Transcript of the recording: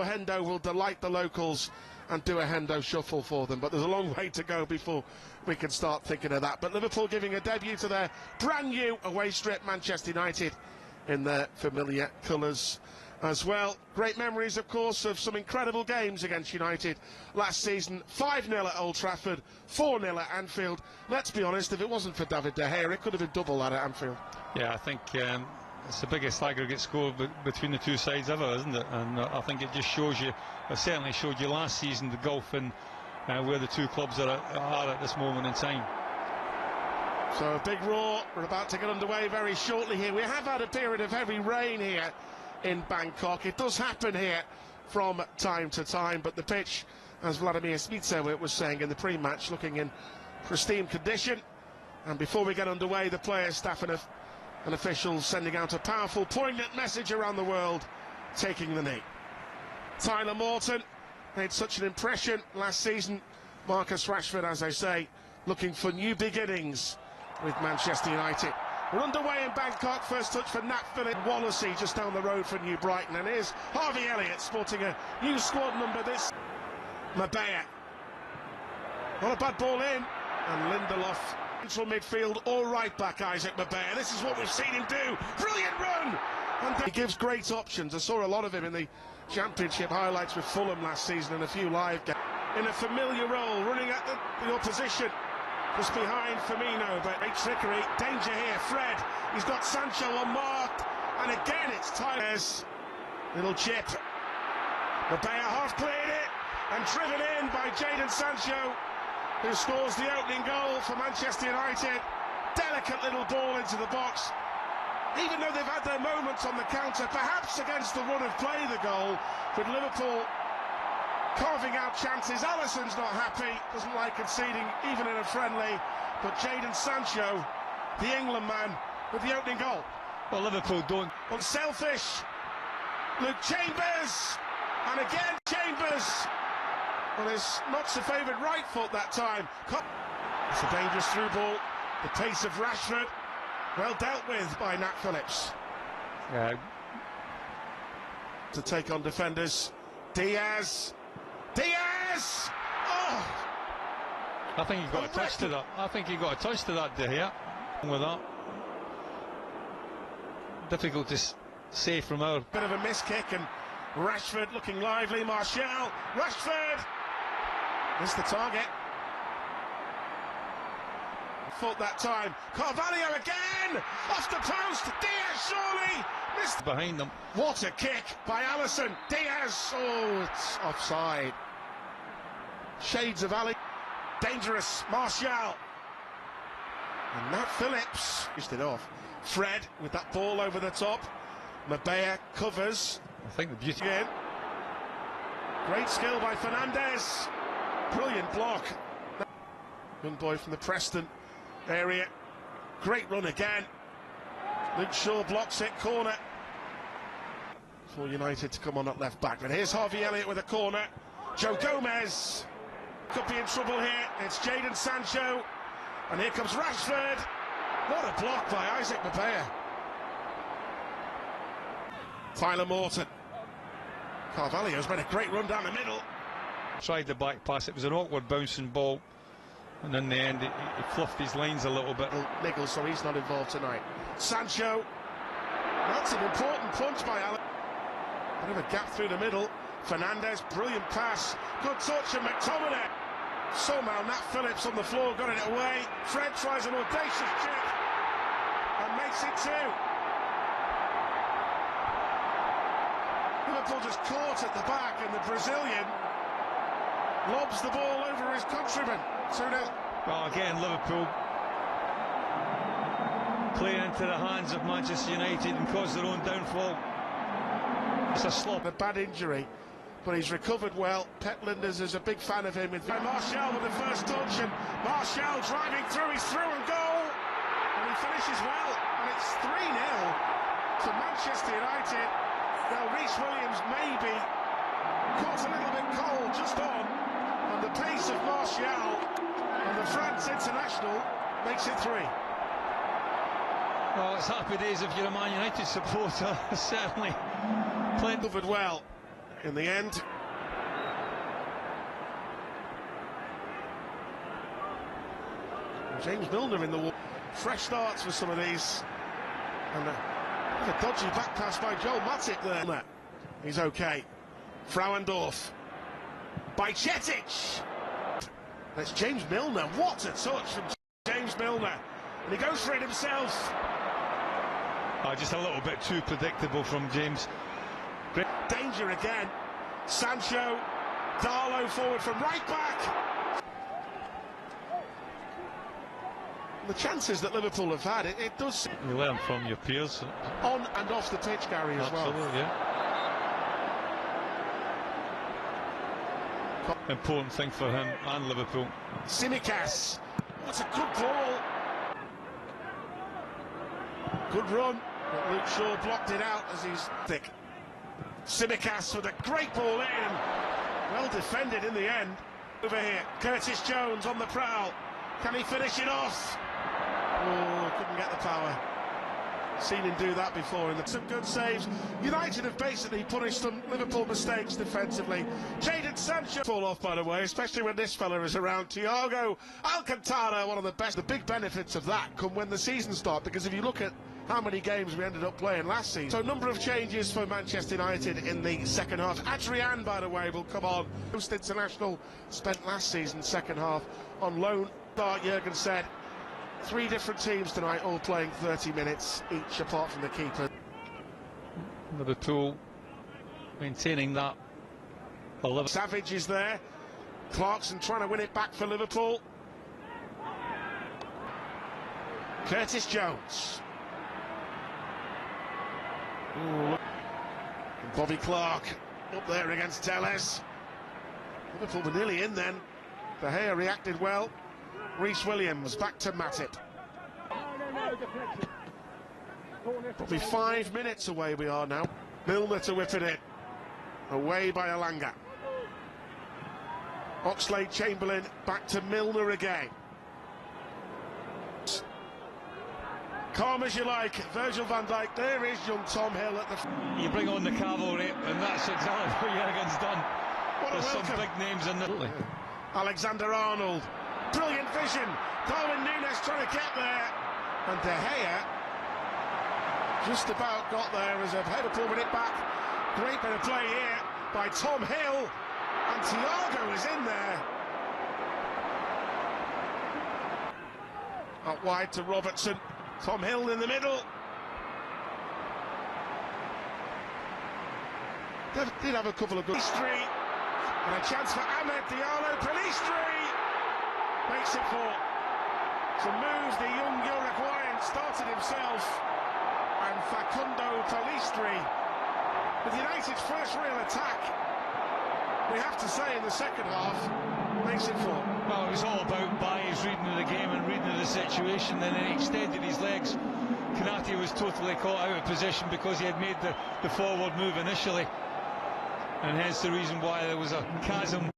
Hendo will delight the locals and do a Hendo shuffle for them, but there's a long way to go before we can start thinking of that. But Liverpool giving a debut to their brand new away strip, Manchester United, in their familiar colours as well. Great memories, of course, of some incredible games against United last season. 5-0 at Old Trafford, 4-0 at Anfield. Let's be honest, if it wasn't for David De Gea, it could have been double that at Anfield. Yeah, I think it's the biggest aggregate score between the two sides ever, isn't it? And I think it just shows you, it certainly showed you last season, the gulf in where the two clubs are at this moment in time. So a big roar, we're about to get underway very shortly here. We have had a period of heavy rain here in Bangkok. It does happen here from time to time, but the pitch, as Vladimir Smitsev was saying in the pre-match, looking in pristine condition. And before we get underway, the players, staff and officials sending out a powerful, poignant message around the world, taking the knee. Tyler Morton made such an impression last season. Marcus Rashford, as I say, looking for new beginnings with Manchester United. We're underway in Bangkok. First touch for Nat Phillips. Wallacey just down the road for New Brighton. And here's Harvey Elliott sporting a new squad number. This Mabea. Not a bad ball in. And Lindelof. Central midfield or right back Isaac Mabea. This is what we've seen him do. Brilliant run! And he gives great options. I saw a lot of him in the Championship highlights with Fulham last season and a few live games. In a familiar role, running at the opposition. Just behind Firmino, but great trickery. Danger here, Fred. He's got Sancho unmarked. And again, it's Tyler's little chip. Mabea half cleared it and driven in by Jadon Sancho, who scores the opening goal for Manchester United. Delicate little ball into the box. Even though they've had their moments on the counter, perhaps against the run of play, the goal, with Liverpool carving out chances. Alisson's not happy, doesn't like conceding even in a friendly, but Jadon Sancho, the England man, with the opening goal. Well, Liverpool don't. Unselfish, Luke Chambers, and again Chambers on his not so favoured right foot that time. It's a dangerous through ball, the pace of Rashford, well dealt with by Nat Phillips. To take on defenders, Diaz! Oh! I think he got a touch to that. I think he got a touch to that, De Gea. With that, difficult to say from our. Bit of a miss kick, and Rashford looking lively. Martial, Rashford missed the target. Fought that time. Carvalho again, off the post. Diaz surely missed. Behind them. What a kick by Alisson. Diaz. Oh, it's offside. Shades of Ali. Dangerous. Martial. And Nat Phillips pushed it off. Fred with that ball over the top. Mabea covers. I think the beauty. Again. Great skill by Fernandez. Brilliant block. Young boy from the Preston area. Great run again. Luke Shaw blocks it. Corner for United to come on at left back. But here's Harvey Elliott with a corner. Joe Gomez could be in trouble here. It's Jadon Sancho. And here comes Rashford. What a block by Isaac Mabea. Tyler Morton. Carvalho's made a great run down the middle. Tried the back pass. It was an awkward bouncing ball. And in the end, he fluffed his lines a little bit. Nichols, so he's not involved tonight. Sancho. That's an important punch by Allen. Bit of a gap through the middle. Fernandez, brilliant pass. Good touch, and McTominay. Somehow Nat Phillips on the floor got it away. Fred tries an audacious chip and makes it two. Liverpool just caught at the back, and the Brazilian lobs the ball over his countryman. 2-0. Well, again, Liverpool playing into the hands of Manchester United and cause their own downfall. It's a slop. A bad injury, but he's recovered well. Pep Linders is a big fan of him. With Martial with the first touch, and Martial driving through. He's through and goal, and he finishes well. And it's 3-0 to Manchester United. Now Reece Williams maybe caught a little bit cold just on, and the pace of Martial and the France international makes it 3. Well, it's happy days if you're a Man United supporter. Certainly played covered well. in the end. James Milner in the wall. Fresh starts for some of these. And a dodgy back pass by Joel Matip there. He's okay. Frauendorf. By Cetic. That's James Milner. What a touch from James Milner. And he goes for it himself. Just a little bit too predictable from James. Danger again. Sancho. Darlow forward from right back. The chances that Liverpool have had, it does. You learn from your peers. On and off the pitch, Gary, as well. Absolutely, yeah. Important thing for him and Liverpool. Tsimikas. What a good ball. Good run. But Luke Shaw blocked it out as he's thick. Tsimikas with a great ball in. Well defended in the end. Over here, Curtis Jones on the prowl. Can he finish it off? Oh, couldn't get the power. Seen him do that before. Some good saves. United have basically punished some Liverpool mistakes defensively. Jadon Sancho fall off, by the way, especially when this fella is around. Thiago Alcantara, one of the best. The big benefits of that come when the season starts, because if you look at how many games we ended up playing last season. So a number of changes for Manchester United in the second half. Adrian, by the way, will come on. Most international spent last season, second half, on loan. Jurgen said 3 different teams tonight, all playing 30 minutes each, apart from the keeper. Liverpool maintaining that. Savage is there. Clarkson trying to win it back for Liverpool. Curtis Jones. Ooh. Bobby Clark up there against Telles. Liverpool were nearly in then. De Gea reacted well. Reece Williams back to Matip. Probably 5 minutes away we are now. Milner to whip it in. Away by Alanga. Oxlade-Chamberlain back to Milner again. Calm as you like, Virgil van Dijk. There is young Tom Hill at the... You bring on the cavalry, and that's exactly what Jurgen's done. What There's a some big names in the... Alexander-Arnold. Brilliant vision. Darwin Núñez trying to get there. And De Gea just about got there as a header pulling it back. Great bit of play here by Tom Hill. And Thiago is in there. Out wide to Robertson. Tom Hill in the middle. Did have a couple of good... Pelistri. And a chance for Ahmed Diallo. Pelistri makes it 4. Some moves the young Uruguayan started himself. And Facundo Pelistri, with United's first real attack, we have to say, in the second half, makes it 4. Well, it was all about Baye's reading of the game and reading of the situation, and then he extended his legs. Konate was totally caught out of position because he had made the forward move initially, and hence the reason why there was a chasm.